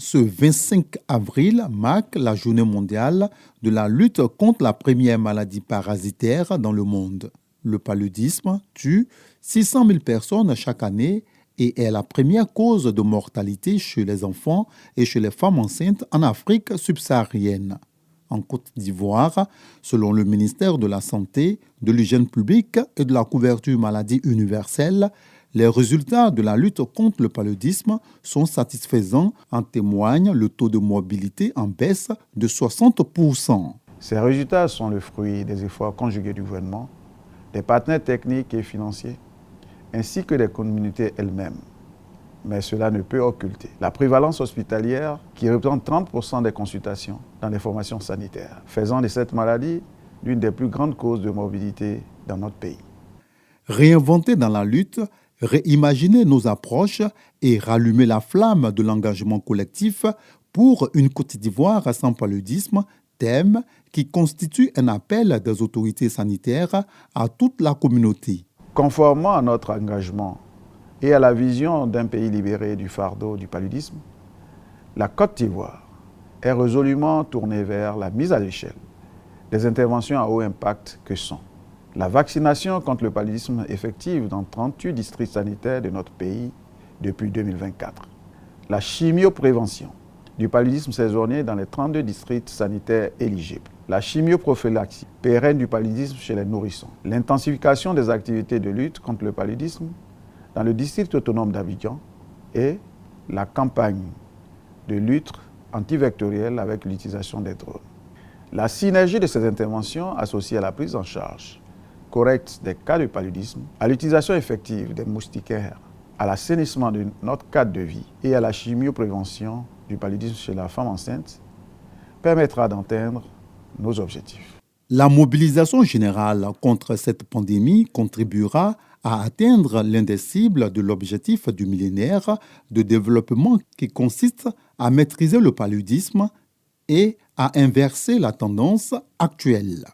Ce 25 avril marque la journée mondiale de la lutte contre la première maladie parasitaire dans le monde. Le paludisme tue 600 000 personnes chaque année et est la première cause de mortalité chez les enfants et chez les femmes enceintes en Afrique subsaharienne. En Côte d'Ivoire, selon le ministère de la Santé, de l'Hygiène publique et de la couverture maladie universelle, les résultats de la lutte contre le paludisme sont satisfaisants, en témoigne le taux de morbidité en baisse de 60%. Ces résultats sont le fruit des efforts conjugués du gouvernement, des partenaires techniques et financiers, ainsi que des communautés elles-mêmes. Mais cela ne peut occulter la prévalence hospitalière qui représente 30% des consultations dans les formations sanitaires, faisant de cette maladie l'une des plus grandes causes de morbidité dans notre pays. Réinventer dans la lutte, réimaginer nos approches et rallumer la flamme de l'engagement collectif pour une Côte d'Ivoire sans paludisme, thème qui constitue un appel des autorités sanitaires à toute la communauté. Conformément à notre engagement et à la vision d'un pays libéré du fardeau du paludisme, la Côte d'Ivoire est résolument tournée vers la mise à l'échelle des interventions à haut impact que sont la vaccination contre le paludisme effective dans 38 districts sanitaires de notre pays depuis 2024, la chimioprévention du paludisme saisonnier dans les 32 districts sanitaires éligibles, la chimioprophylaxie pérenne du paludisme chez les nourrissons, l'intensification des activités de lutte contre le paludisme dans le district autonome d'Abidjan et la campagne de lutte antivectorielle avec l'utilisation des drones. La synergie de ces interventions associée à la prise en charge correcte des cas de paludisme, à l'utilisation effective des moustiquaires, à l'assainissement de notre cadre de vie et à la chimioprévention du paludisme chez la femme enceinte permettra d'atteindre nos objectifs. La mobilisation générale contre cette pandémie contribuera à atteindre l'un des cibles de l'objectif du millénaire de développement qui consiste à maîtriser le paludisme et à inverser la tendance actuelle.